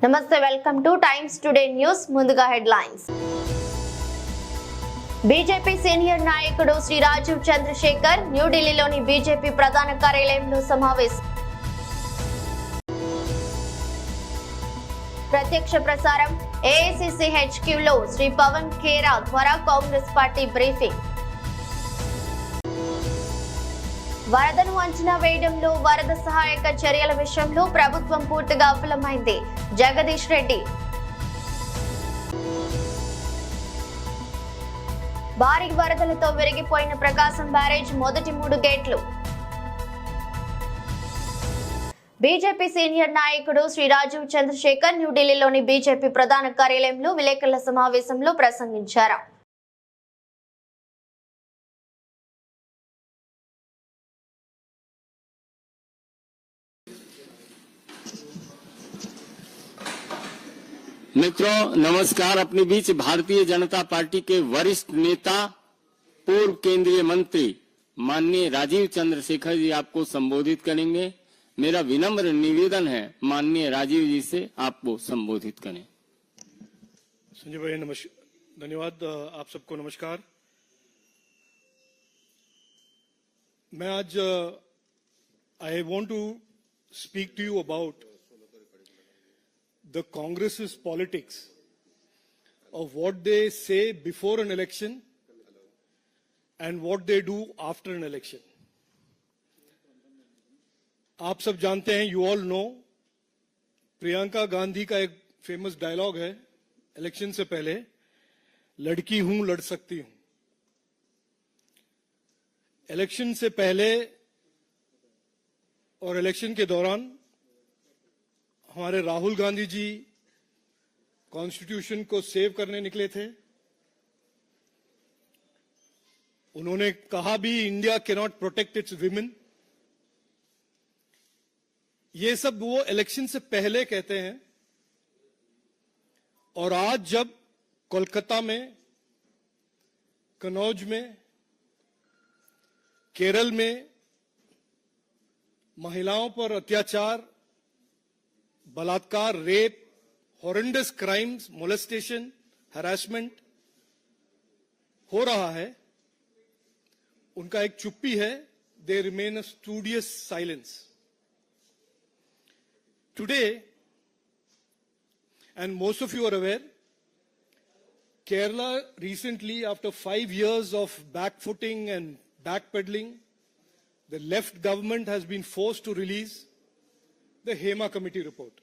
నమస్తే welcome two times today news ముందుగా headlines BJP senior నాయకుడు శ్రీ రాజీవ్ చంద్రశేఖర్ న్యూఢిల్లీలోని బీజేపీ ప్రధాన కార్యాలయంలో సమావేశం ప్రత్యక్ష ప్రసారం ఏఐసీసీ హెచ్క్యూలో శ్రీ పవన్ ఖేరా ద్వారా కాంగ్రెస్ పార్టీ బ్రీఫింగ్ వరదను అంచనా వేయడంలో వరద సహాయక చర్యల విషయంలో ప్రభుత్వం పూర్తిగా విఫలమైంది జగదీష్ రెడ్డి భారీ వరదలతో విరిగిపోయిన ప్రకాశం బ్యారేజ్ మొదటి 3 గేట్లు బీజేపీ సీనియర్ నాయకుడు శ్రీ రాజీవ్ చంద్రశేఖర్ న్యూఢిల్లీలోని బీజేపీ ప్రధాన కార్యాలయంలో విలేకరుల సమావేశంలో ప్రసంగించారు. मित्रों नमस्कार। अपने बीच भारतीय जनता पार्टी के वरिष्ठ नेता पूर्व केंद्रीय मंत्री माननीय राजीव चंद्रशेखर जी आपको संबोधित करेंगे। मेरा विनम्र निवेदन है माननीय राजीव जी से आपको संबोधित करें। संजय भाई धन्यवाद। आप सबको नमस्कार। मैं आज I want to speak to you about the Congress's politics of what they say before an election and what they do after an election. आप सब जानते हैं, you all know, Priyanka Gandhi का एक फेमस डायलॉग है इलेक्शन से पहले, लड़की हूं लड़ सकती हूं। इलेक्शन से पहले और इलेक्शन के दौरान हमारे राहुल गांधी जी कॉन्स्टिट्यूशन को सेव करने निकले थे। उन्होंने कहा भी India can not protect it's women. ये सब वो इलेक्शन से पहले कहते हैं, और आज जब कोलकाता में, कन्नौज में, केरल में महिलाओं पर अत्याचार, बलात्कार, rape, horrendous crimes, molestation, harassment हो रहा है, उनका एक चुप्पी है। They remain a studious silence today, and most of you are aware, Kerala recently, after 5 years of backfooting and backpedaling, the left government has been forced to release the Hema Committee report,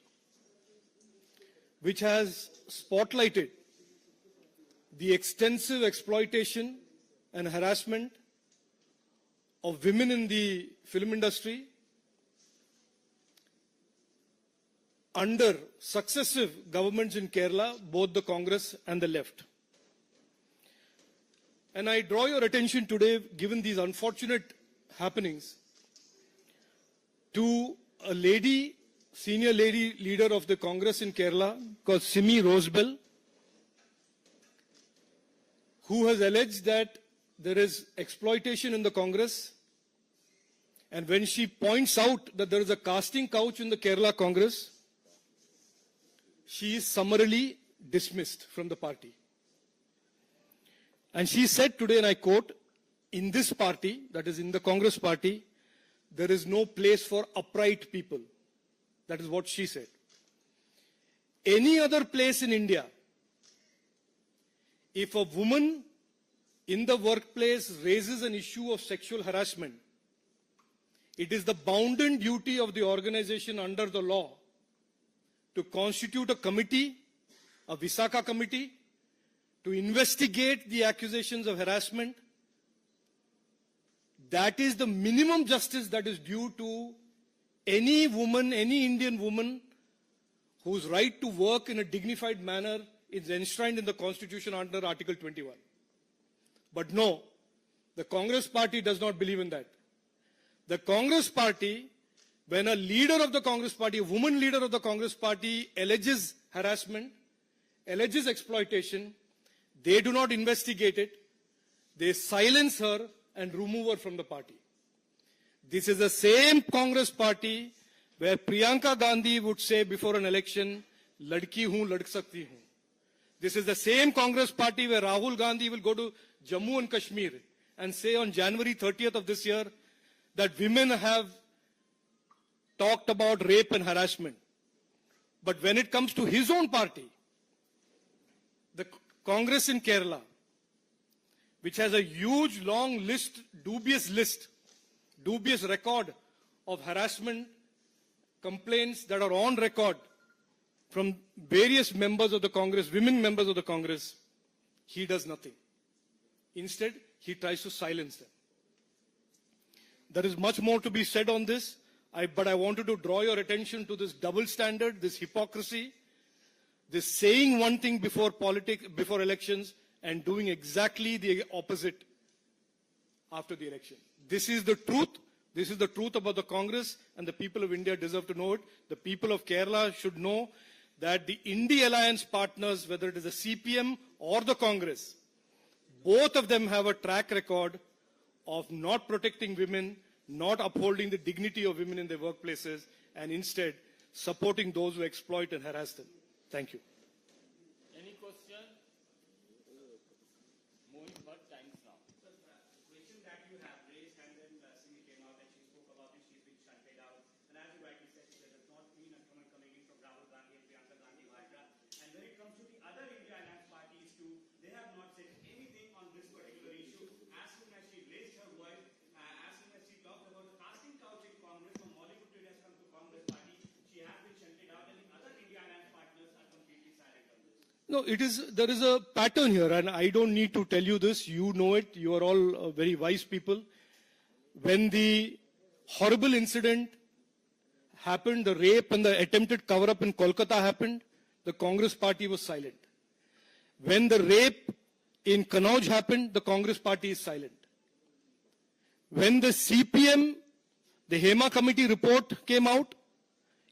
which has spotlighted the extensive exploitation and harassment of women in the film industry under successive governments in Kerala, both the Congress and the left. And I draw your attention today, given these unfortunate happenings, to a lady, senior lady leader of the Congress in Kerala called Simi Rosebell, who has alleged that there is exploitation in the Congress. And when she points out that there is a casting couch in the Kerala Congress, she is summarily dismissed from the party. And she said today, and I quote, "In this party, that is in the Congress party, there is no place for upright people." That is what she said. Any other place in India, if a woman in the workplace raises an issue of sexual harassment, it is the bounden duty of the organization under the law to constitute a committee, a Visakha committee, to investigate the accusations of harassment. That is the minimum justice that is due to any woman, any Indian woman whose right to work in a dignified manner is enshrined in the Constitution under Article 21. But no, the Congress party does not believe in that. The Congress party, when a leader of the Congress party, a woman leader of the Congress party alleges harassment, alleges exploitation, they do not investigate it. They silence her and remove her from the party. This is the same Congress party where Priyanka Gandhi would say before an election ladki hoon, lad sakti hoon. This is the same Congress party where Rahul Gandhi will go to Jammu and Kashmir and say on January 30th of this year that women have talked about rape and harassment. But when it comes to his own party, the Congress in Kerala, which has a huge, long list, dubious record of harassment complaints that are on record from various members of the Congress, women members of the Congress, he does nothing. Instead, he tries to silence them. There is much more to be said on this, but I wanted to draw your attention to this double standard, this hypocrisy, this saying one thing before elections and doing exactly the opposite after the election. This is the truth. This is the truth about the Congress, and the people of India deserve to know it. The people of Kerala should know that the India Alliance partners, whether it is the CPM or the Congress, both of them have a track record of not protecting women, not upholding the dignity of women in their workplaces, and instead supporting those who exploit and harass them. Thank you. Any question? Mohit Bhatt, Times Now. Question that you have raised, and then Simi came out and she spoke about it. She's been shunted out, and as you rightly said, there has not been a comment coming in from Rahul Gandhi and Priyanka Gandhi Vadra. And when it comes to the other India Alliance parties too, they have not said anything on this particular issue. As soon as she raised her voice, as soon as she talked about the casting couch in Congress, from Mollywood to has come to Congress party, she has been shunted out, and the other India Alliance partners are completely silent on this. No, there is a pattern here, and I don't need to tell you this. You know it. You are all very wise people. When the horrible incident happened, the rape and the attempted cover-up in Kolkata happened, the Congress party was silent. When the rape in Kannauj happened, the Congress party is silent. When the CPM, the Hema committee report came out,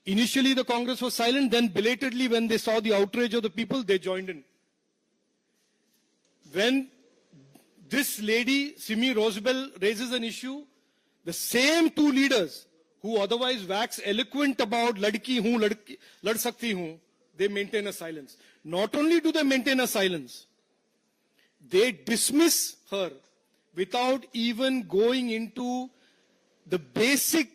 initially the Congress was silent, then belatedly when they saw the outrage of the people, they joined in. When this lady, Simi Rosabelle, raises an issue, the same two leaders who otherwise wax eloquent about ladki hoon, lad sakti hoon, they maintain a silence. Not only do they maintain a silence, they dismiss her without even going into the basic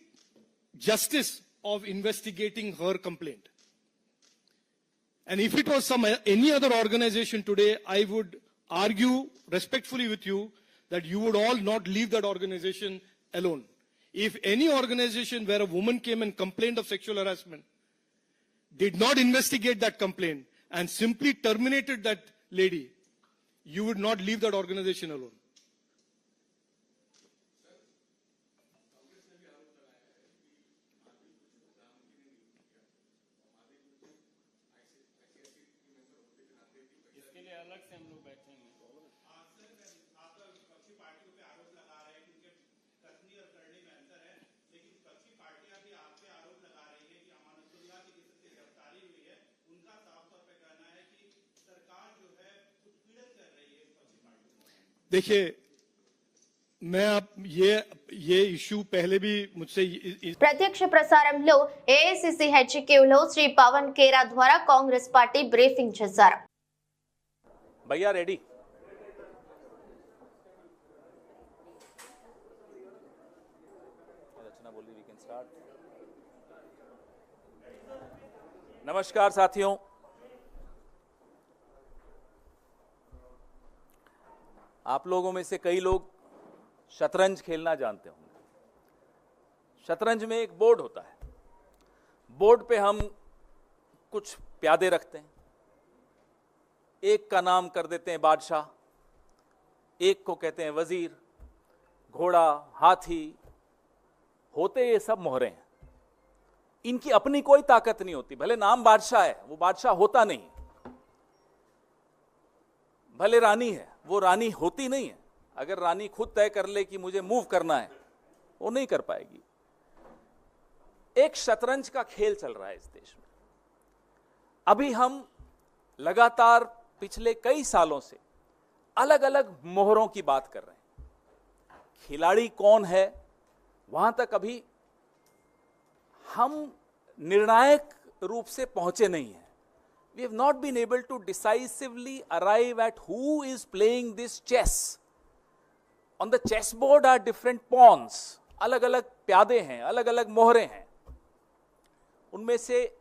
justice of investigating her complaint. And if it was any other organization today, I would argue respectfully with you that you would all not leave that organization alone. If any organization where a woman came and complained of sexual harassment did not investigate that complaint and simply terminated that lady, you would not leave that organization alone. इसके लिए अलग से हम लोग बैठेंगे. देखिए, मैं आप ये इशू पहले भी मुझसे ప్రత్యక్ష ప్రసారంలో ఏఐసిసి హెచ్క్యూలో శ్రీ పవన్ కేరా ద్వారా కాంగ్రెస్ పార్టీ బ్రీఫింగ్ చేశారు. भैया रेडी. रचना बोली वी कैन स्टार्ट. नमस्कार साथियों, आप लोगों में से कई लोग शतरंज खेलना जानते होंगे. शतरंज में एक बोर्ड होता है. बोर्ड पे हम कुछ प्यादे रखते हैं. एक का नाम कर देते हैं बादशाह, एक को कहते हैं वजीर, घोड़ा, हाथी, होते ये सब मोहरे हैं. इनकी अपनी कोई ताकत नहीं होती. भले नाम बादशाह है, वो बादशाह होता नहीं. भले रानी है, वो रानी होती नहीं है. अगर रानी खुद तय कर ले कि मुझे मूव करना है, वो नहीं कर पाएगी. एक शतरंज का खेल चल रहा है इस देश में. अभी हम लगातार पिछले कई सालों से अलग अलग मोहरों की बात कर रहे हैं. खिलाड़ी कौन है, वहां तक अभी हम निर्णायक रूप से पहुंचे नहीं हैं. we have not been able to decisively arrive at who is playing this chess. On the chessboard are different pawns, अलग अलग प्यादे हैं, अलग अलग मोहरे हैं. उनमें से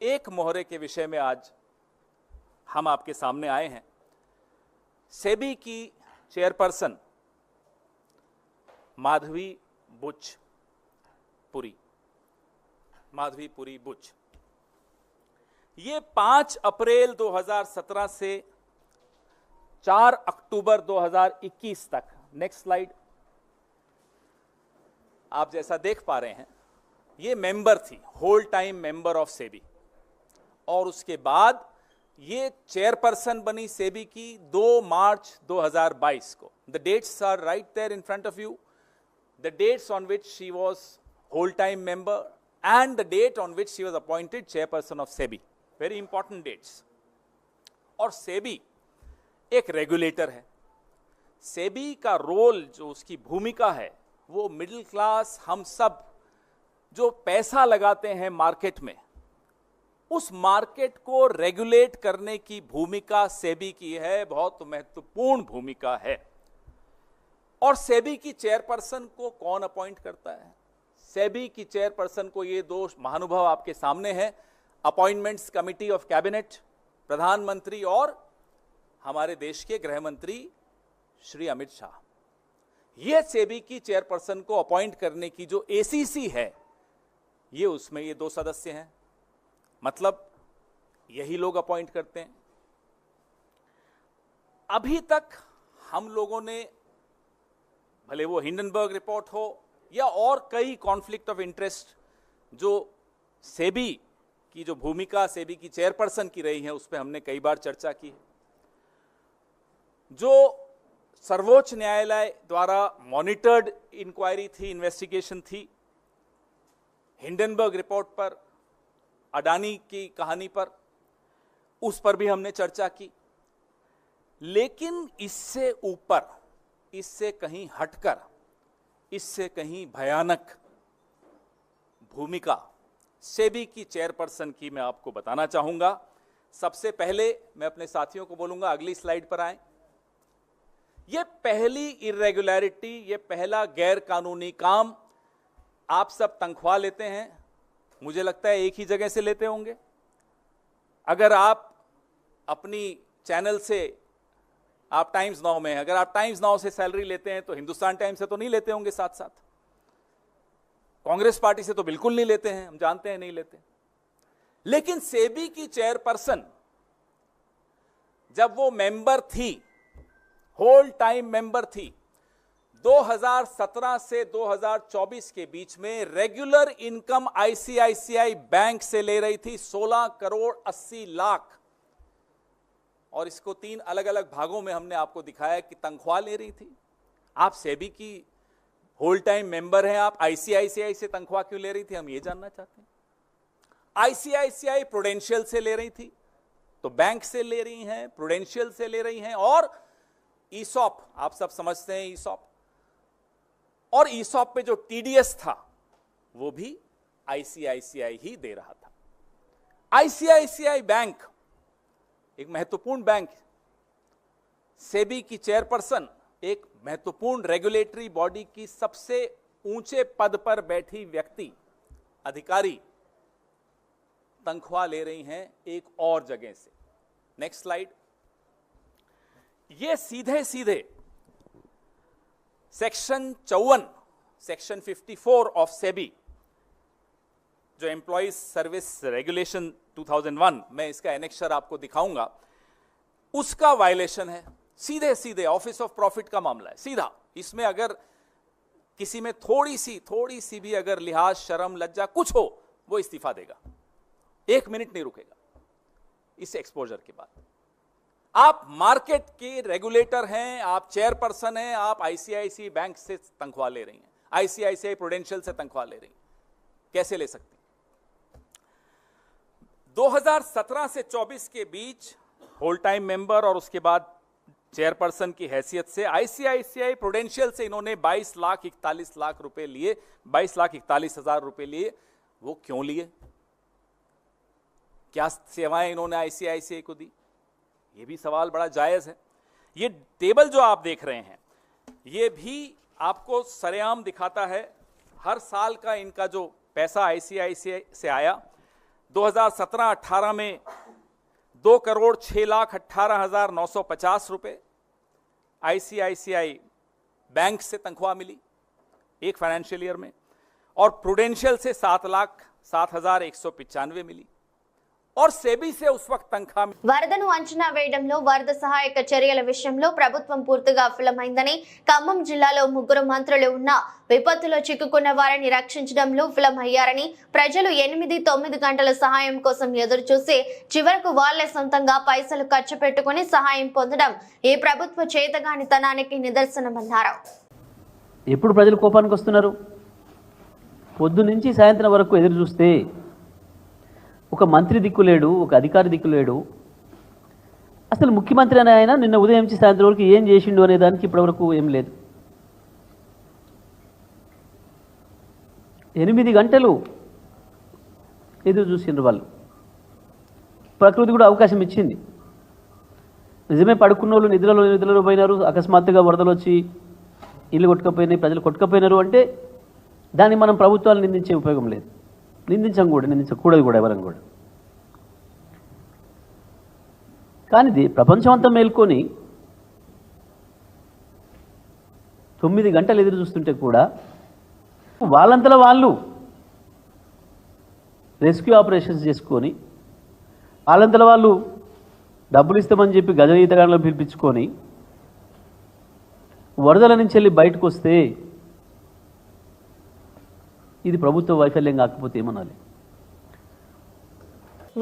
एक मोहरे के विषय में आज हम आपके सामने आए हैं. सेबी की चेयरपर्सन माधवी पुरी बुच, ये 5 अप्रैल 2017 से 4 अक्टूबर 2021 तक, नेक्स्ट स्लाइड, आप जैसा देख पा रहे हैं, ये मेंबर थी, whole time member of SEBI. और उसके बाद ये चेयरपर्सन बनी सेबी की 2 मार्च 2022 को. The dates are right there in front of you. The dates on which she was whole-time member and the date on which she was appointed chairperson of SEBI. Very important dates. और SEBI एक regulator है. SEBI का role, जो उसकी भूमिका है, वो middle class, हम सब जो पैसा लगाते हैं मार्केट में, उस मार्केट को रेगुलेट करने की भूमिका SEBI की है. बहुत महत्वपूर्ण भूमिका है. और सेबी की चेयरपर्सन को कौन अपॉइंट करता है? सेबी की चेयरपर्सन को ये 2 महानुभाव आपके सामने हैं. अपॉइंटमेंट्स कमिटी ऑफ कैबिनेट, प्रधानमंत्री और हमारे देश के गृह मंत्री श्री अमित शाह. ये सेबी की चेयरपर्सन को अपॉइंट करने की जो एसीसी है, ये उसमें ये 2 सदस्य हैं. मतलब यही लोग अपॉइंट करते हैं. अभी तक हम लोगों ने, भले वो हिंडनबर्ग रिपोर्ट हो या और कई कॉन्फ्लिक्ट ऑफ इंटरेस्ट जो सेबी की जो भूमिका सेबी की चेयरपर्सन की रही है, उस पर हमने कई बार चर्चा की. जो सर्वोच्च न्यायालय द्वारा मॉनिटर्ड इंक्वायरी थी, इन्वेस्टिगेशन थी, हिंडनबर्ग रिपोर्ट पर, अडानी की कहानी पर, उस पर भी हमने चर्चा की. लेकिन इससे ऊपर, इससे कहीं हटकर, इससे कहीं भयानक भूमिका सेबी की चेयरपर्सन की मैं आपको बताना चाहूंगा. सबसे पहले मैं अपने साथियों को बोलूंगा, अगली स्लाइड पर आएं. यह पहली इरेगुलरिटी, यह पहला गैर कानूनी काम. आप सब तनख्वाह लेते हैं, मुझे लगता है एक ही जगह से लेते होंगे. अगर आप अपनी चैनल से, आप टाइम्स नाउ में, अगर आप टाइम्स नाउ से सैलरी लेते हैं तो हिंदुस्तान टाइम्स से तो नहीं लेते होंगे. साथ साथ कांग्रेस पार्टी से तो बिल्कुल नहीं लेते हैं, हम जानते हैं नहीं लेते. लेकिन सेबी की चेयरपर्सन जब वो मेंबर थी, होल टाइम मेंबर थी, 2017 से 2024 के बीच में रेगुलर इनकम आईसीआईसीआई बैंक से ले रही थी 16 करोड़ 80 लाख. और इसको 3 अलग अलग भागों में हमने आपको दिखाया कि तनख्वाह ले रही थी. आप सेबी की होल टाइम मेंबर हैं, आप आईसीआईसीआई से तनख्वाह क्यों ले रही थी, हम ये जानना चाहते हैं. आईसीआईसीआई प्रूडेंशियल से ले रही थी, तो बैंक से ले रही हैं, प्रूडेंशियल से ले रही हैं. और ईसॉप, आप सब समझते हैं ईसॉप, और ईसॉप पे जो टीडीएस था वो भी आईसीआईसीआई ही दे रहा था. आईसीआईसीआई बैंक एक महत्वपूर्ण बैंक, सेबी की चेयरपर्सन एक महत्वपूर्ण रेगुलेटरी बॉडी की सबसे ऊंचे पद पर बैठी व्यक्ति, अधिकारी, तनख्वाह ले रही हैं एक और जगह से. Next slide. ये सीधे सीधे सेक्शन 54, सेक्शन 54 ऑफ सेबी, जो एम्प्लॉइज सर्विस रेगुलेशन 2001, मैं इसका एनेक्शर आपको दिखाऊंगा, उसका वायलेशन है. सीधे सीधे ऑफिस ऑफ प्रॉफिट का मामला है, सीधा. इसमें अगर किसी में थोड़ी सी भी अगर लिहाज, शर्म, लज्जा कुछ हो, वो इस्तीफा देगा, 1 मिनट नहीं रुकेगा इस एक्सपोजर के बाद. आप मार्केट के रेगुलेटर हैं, आप चेयरपर्सन हैं, आप आईसीआईसीआई बैंक से तनख्वाह ले रही हैं, आईसीआईसीआई प्रूडेंशियल से तनख्वाह ले रही हैं. कैसे ले सकती? 2017 से 24 के बीच होल टाइम मेंबर और उसके बाद चेयरपर्सन की हैसियत से आईसीआईसीआई प्रूडेंशियल से इन्होंने 22,41 लाख रुपए लिए, 22,41,000 रुपए लिए. वो क्यों लिए? क्या सेवाएं इन्होंने आईसीआईसीआई को दी, ये भी सवाल बड़ा जायज़ है। ये टेबल जो आप देख रहे हैं ये भी आपको सरेआम दिखाता है हर साल का इनका जो पैसा आईसीआईसीआई से आया। 2017-18 में 2,06,18,950 रुपए आईसीआईसीआई बैंक से तनख्वाह मिली एक फाइनेंशियल ईयर में, और प्रूडेंशियल से 7,07,195 मिली, और सेबी से उस वक्त तनख्वाह వరదను అంచనా వేయడంలో వరద సహాయక చర్యల విషయంలో ప్రభుత్వం పూర్తిగా విఫలమైందని, ఖమ్మం జిల్లాలో 3 మంత్రులు ఉన్న విపత్తులో చిక్కుకున్న వారిని రక్షించడంలో విఫలమయ్యారని, ప్రజలు 8-9 గంటల సహాయం కోసం ఎదురు చూసి చివరకు వాళ్లే సొంతంగా పైసలు ఖర్చు పెట్టుకుని సహాయం పొందడం ఈ ప్రభుత్వ చేతగానితనానికి నిదర్శనమన్నారు. ఎప్పుడు ప్రజలు కోపానికి వస్తున్నారు? పొద్దు నుంచి సాయంత్రం వరకు ఎదురు చూస్తే ఒక మంత్రి దిక్కులేడు, ఒక అధికారి దిక్కులేడు. అసలు ముఖ్యమంత్రి అనే ఆయన నిన్న ఉదయం నుంచి సాయంత్రం వరకు ఏం చేసిండు అనే దానికి ఇప్పటివరకు ఏం లేదు. 8 గంటలు ఎదురు చూసిండ్రు వాళ్ళు. ప్రకృతి కూడా అవకాశం ఇచ్చింది. నిజమే, పడుకున్న వాళ్ళు నిద్రలో పోయినారు, అకస్మాత్తుగా వరదలు వచ్చి ఇల్లు కొట్టుకపోయినాయి, ప్రజలు కొట్టుకపోయినారు అంటే దాన్ని మనం ప్రభుత్వాలు నిందించే ఉపయోగం లేదు. నిందించకూడదు కూడా ఎవరం కూడా. కానీ ప్రపంచం అంతా మేల్కొని 9 గంటలు ఎదురు చూస్తుంటే కూడా వాళ్ళంతలో వాళ్ళు రెస్క్యూ ఆపరేషన్స్ చేసుకొని వాళ్ళంతలో వాళ్ళు డబ్బులు ఇస్తామని చెప్పి గజ ఈతగాళ్ళను పిలిపించుకొని వరదల నుంచి వెళ్ళి బయటకు వస్తే ఇది ప్రభుత్వ వైఫల్యం కాకపోతే ఏమనాలి?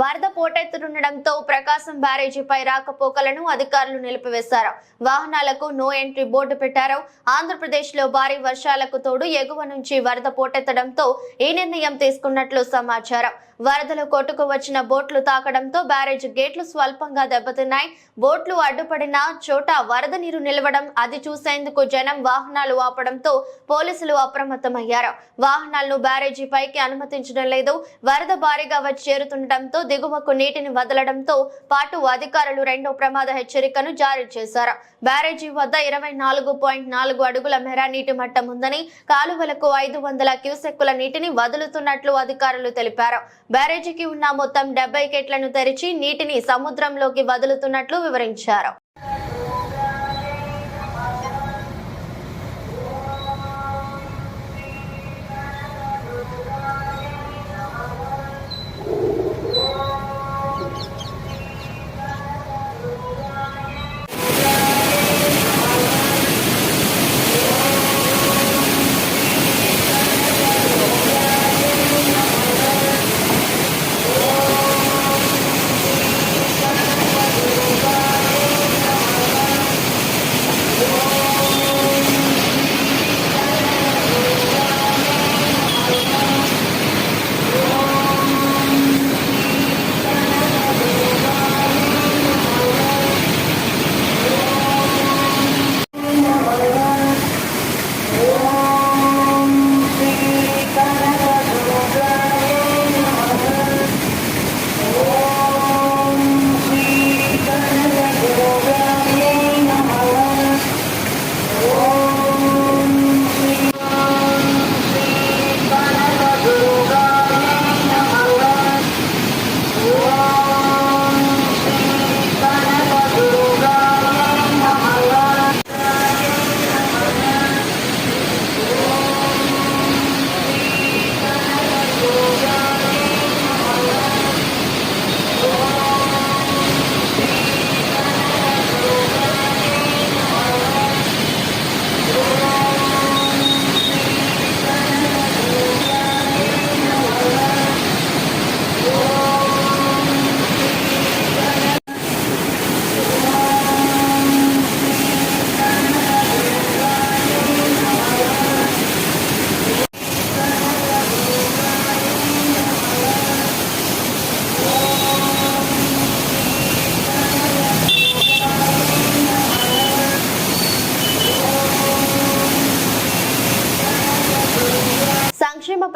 వరద పోటెత్తుతుండటంతో ప్రకాశం బ్యారేజీపై రాకపోకలను అధికారులు నిలిపివేశారు. వాహనాలకు నో ఎంట్రీ బోర్డు పెట్టారు. ఆంధ్రప్రదేశ్లో భారీ వర్షాలకు తోడు ఎగువ నుంచి వరద పోటెత్తడంతో ఈ నిర్ణయం తీసుకున్నట్లు సమాచారం. వరదలు కొట్టుకు వచ్చిన బోట్లు తాకడంతో బ్యారేజ్ గేట్లు స్వల్పంగా దెబ్బతిన్నాయి. బోట్లు అడ్డుపడిన చోట వరద నీరు నిలవడం, అది చూసేందుకు జనం వాహనాలు ఆపడంతో పోలీసులు అప్రమత్తమయ్యారు. వాహనాలను బ్యారేజీ పైకి అనుమతించడం లేదు. వరద భారీగా వచ్చి చేరుతుండటంతో దిగువకు నీటిని వదలడంతో పాటు అధికారులు 2వ ప్రమాద హెచ్చరికను జారీ చేశారు. బ్యారేజీ వద్ద 24.4 అడుగుల మేర నీటి మట్టం ఉందని, కాలువలకు 500 క్యూసెక్కుల నీటిని వదులుతున్నట్లు అధికారులు తెలిపారు. బ్యారేజీకి ఉన్న మొత్తం 70 గేట్లను తెరిచి నీటిని సముద్రంలోకి వదులుతున్నట్లు వివరించారు.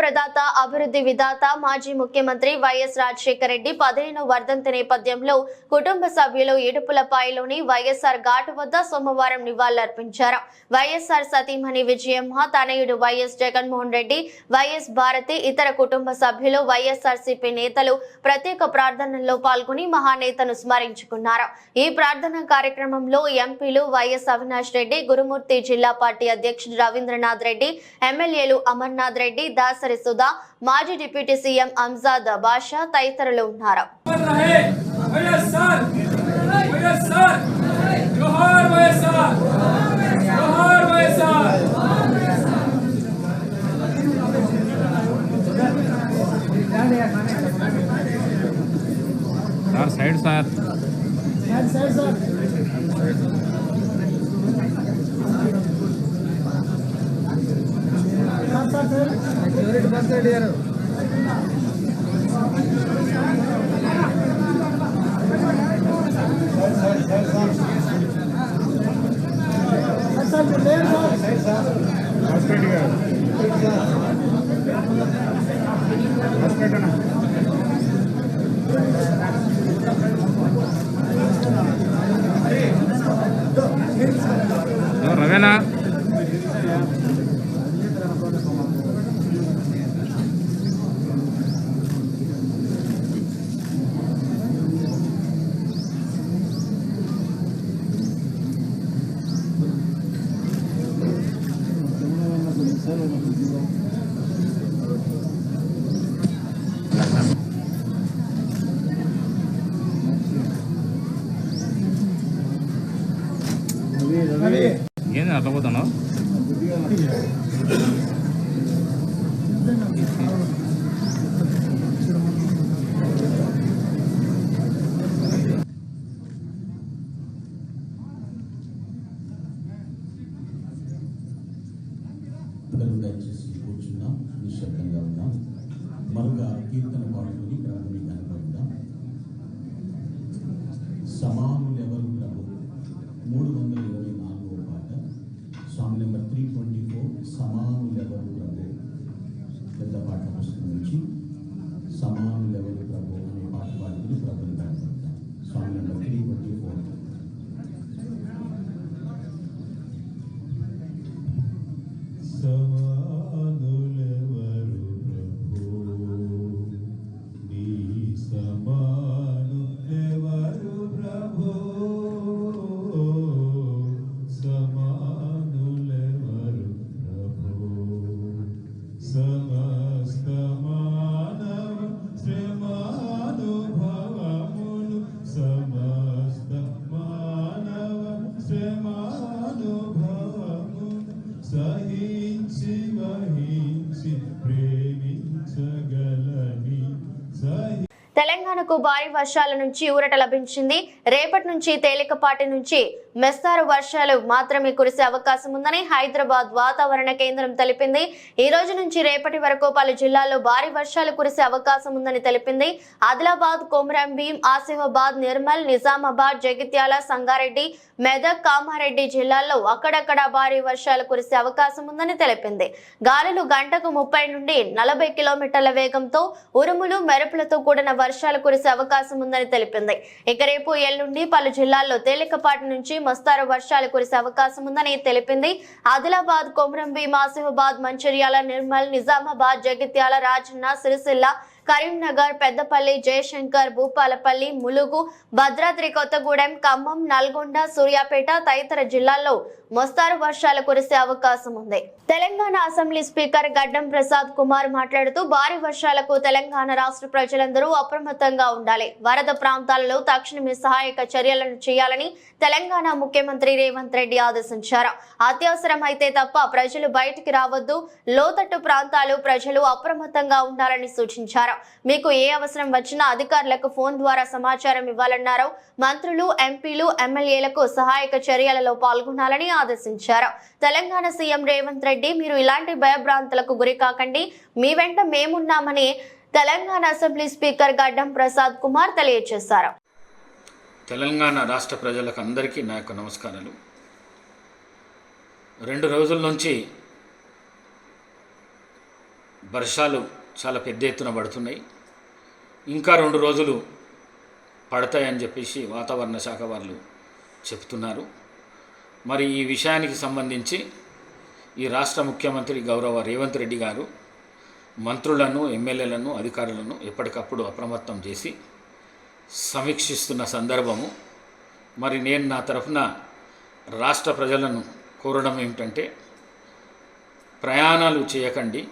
ప్రదాత అభివృద్ధి విధాత మాజీ ముఖ్యమంత్రి వైఎస్ రాజశేఖర రెడ్డి 15వ వర్ధంతి నేపథ్యంలో కుటుంబ సభ్యులు ఇడుపులపాయలోని వైఎస్ఆర్ ఘాటు వద్ద సోమవారం నివాళులర్పించారు. వైఎస్ఆర్ సతీమణి విజయమ్మ, తనయుడు వైఎస్ జగన్మోహన్ రెడ్డి, వైఎస్ భారతి, ఇతర కుటుంబ సభ్యులు, వైఎస్ఆర్సీపీ నేతలు ప్రత్యేక ప్రార్థనల్లో పాల్గొని మహానేతను స్మరించుకున్నారు. ఈ ప్రార్థన కార్యక్రమంలో ఎంపీలు వైఎస్ అవినాష్ రెడ్డి, గురుమూర్తి, జిల్లా పార్టీ అధ్యక్షుడు రవీంద్రనాథ్ రెడ్డి, ఎమ్మెల్యేలు అమర్నాథ్ రెడ్డి, దాసరి సుధా, మాజీ డిప్యూటీ సీఎం అంజాద్ బాషా తదితరులు ఉన్నారు. साइड सर रवेना ಏನು ಅರ್ಥ ಹೋತಾನೋ దయచేసి కూర్చున్నాం, నిశ్శబ్దంగా ఉన్నాం. మరొక కీర్తన పాడుకుని ప్రభుని కనపడదాం. సమానులెవరు ప్రభు 324వ పాట, సాంగ్ నెంబర్ 324, సమానులెవరు ప్రభు. పెద్ద పాట పుస్తకం నుంచి సమానులెవరు ప్రభు అనే పాట పాడుకుని ప్రభుని కనపడదాం. Song number 324. తెలంగాణకు భారీ వర్షాల నుంచి ఊరట లభించింది. రేపటి నుంచి తేలికపాటి నుంచి మెస్తారు వర్షాలు మాత్రమే కురిసే అవకాశం ఉందని హైదరాబాద్ వాతావరణ కేంద్రం తెలిపింది. ఈ రోజు నుంచి రేపటి వరకు పలు జిల్లాల్లో భారీ వర్షాలు కురిసే అవకాశం ఉందని తెలిపింది. ఆదిలాబాద్, కొమరం భీం, ఆసిఫాబాద్, నిర్మల్, నిజామాబాద్, జగిత్యాల, సంగారెడ్డి, మెదక్, కామారెడ్డి జిల్లాల్లో అక్కడక్కడ భారీ వర్షాలు కురిసే అవకాశం ఉందని తెలిపింది. గాలులు గంటకు 30 నుండి 40 కిలోమీటర్ల వేగంతో ఉరుములు, మెరుపులతో కూడిన వర్షాలు కురిసే అవకాశం ఉందని తెలిపింది. ఇక రేపు ఎల్లుండి పలు జిల్లాల్లో తేలికపాటి నుంచి మోస్తారు వర్షాలు కురిసే అవకాశం ఉందని తెలిపింది. ఆదిలాబాద్, కొమరం భీం, ఆసిఫాబాద్, మంచిర్యాల, నిర్మల్, నిజామాబాద్, జగిత్యాల, రాజన్న, సిరిసిల్ల, కరీంనగర్, పెద్దపల్లి, జయశంకర్, భూపాలపల్లి, ములుగు, భద్రాద్రి కొత్తగూడెం, ఖమ్మం, నల్గొండ, సూర్యాపేట తదితర జిల్లాల్లో మోస్తారు వర్షాలు కురిసే అవకాశం ఉంది. తెలంగాణ అసెంబ్లీ స్పీకర్ గడ్డం ప్రసాద్ కుమార్ మాట్లాడుతూ భారీ వర్షాలకు తెలంగాణ రాష్ట్ర ప్రజలందరూ అప్రమత్తంగా ఉండాలి. వరద ప్రాంతాలలో తక్షణమే సహాయక చర్యలను చేయాలని తెలంగాణ ముఖ్యమంత్రి రేవంత్ రెడ్డి ఆదేశించారు. అత్యవసరమైతే తప్ప ప్రజలు బయటికి రావద్దు. లోతట్టు ప్రాంతాలు ప్రజలు అప్రమత్తంగా ఉండాలని సూచించారు. మీకు ఏ అవసరం వచ్చినా అధికారులకు ఫోన్ ద్వారా సమాచారం ఇవ్వాలన్నారు. మంత్రులు, ఎంపీలు, ఎమ్మెల్యేలకు సహాయక చర్యలలో పాల్గొనాలని ఆదేశించారు. తెలంగాణ సీఎం రేవంత్ రెడ్డి, మీరు ఇలాంటి భయభ్రాంతులకు గురి కాకండి, మీ వెంట మేమున్నామని తెలంగాణ అసెంబ్లీ స్పీకర్ గడ్డం ప్రసాద్ కుమార్ తెలియజేశారు. తెలంగాణ రాష్ట్ర ప్రజలకు అందరికీ నా యొక్క నమస్కారాలు. 2 రోజుల నుంచి వర్షాలు చాలా పెద్ద ఎత్తున పడుతున్నాయి. ఇంకా 2 రోజులు పడతాయని చెప్పేసి వాతావరణ శాఖ వాళ్ళు చెప్తున్నారు. మరి ఈ విషయానికి సంబంధించి ఈ రాష్ట్ర ముఖ్యమంత్రి గౌరవ రేవంత్ రెడ్డి గారు మంత్రులను, ఎమ్మెల్యేలను, అధికారులను ఎప్పటికప్పుడు అప్రమత్తం చేసి సమీక్షిస్తున్న సందర్భము. మరి నేను నా తరఫున రాష్ట్ర ప్రజలను కోరడం ఏమిటంటే, ప్రయాణాలు చేయకండి.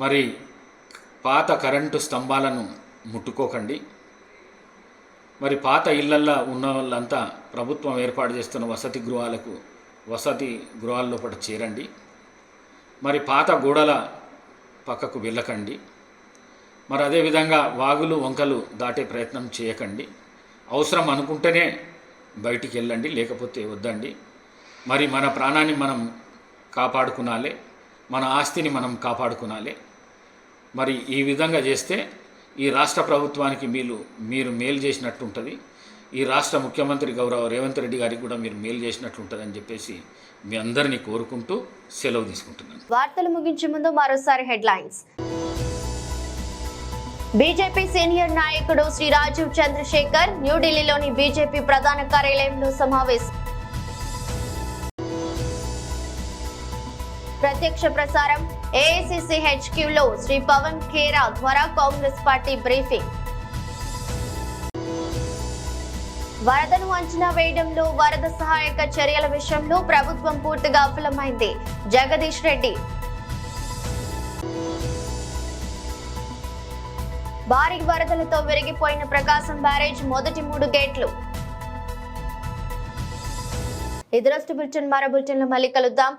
మరి పాత కరెంటు స్తంభాలను ముట్టుకోకండి. మరి పాత ఇళ్లల్లో ఉన్న వాళ్ళంతా ప్రభుత్వం ఏర్పాటు చేస్తున్న వసతి గృహాల్లో పాటు చేరండి. మరి పాత గోడల పక్కకు వెళ్ళకండి. మరి అదేవిధంగా వాగులు వంకలు దాటే ప్రయత్నం చేయకండి. అవసరం అనుకుంటేనే బయటికి వెళ్ళండి, లేకపోతే వద్దండి. మరి మన ప్రాణాన్ని మనం కాపాడుకునాలి, మన ఆస్తిని మనం కాపాడుకునాలి. మరి ఈ విధంగా చేస్తే ఈ రాష్ట్ర ప్రభుత్వానికి మీరు మేలు చేసినట్టు ఉంటుంది. ఈ రాష్ట్ర ముఖ్యమంత్రి గౌరవ రేవంత్ రెడ్డి గారికి కూడా మీరు మేలు చేసినట్లు ఉంటుందని చెప్పేసి మీ అందరినీ కోరుకుంటూ సెలవు తీసుకుంటున్నాను. వార్తలు ముగించే ముందు మరోసారి హెడ్లైన్స్. బీజేపీ సీనియర్ నాయకుడు శ్రీ రాజీవ్ చంద్రశేఖర్ న్యూఢిల్లీలోని బీజేపీ ప్రధాన కార్యాలయంలో సమావేశం. ప్రత్యక్ష ప్రసారం ఏఐసీసీ హెచ్క్యూలో శ్రీ పవన్ ఖేరా ద్వారా కాంగ్రెస్ పార్టీ బ్రీఫింగ్. వరదను అంచనా వేయడంలో వరద సహాయక చర్యల విషయంలో ప్రభుత్వం పూర్తిగా విఫలమైంది. జగదీష్ రెడ్డి. భారీ వరదలతో విరిగిపోయిన ప్రకాశం బ్యారేజ్ మొదటి 3 గేట్లు. ఇది రోజు బులెటిన్. మరో బులెటిన్లో మళ్ళీ కలుద్దాం.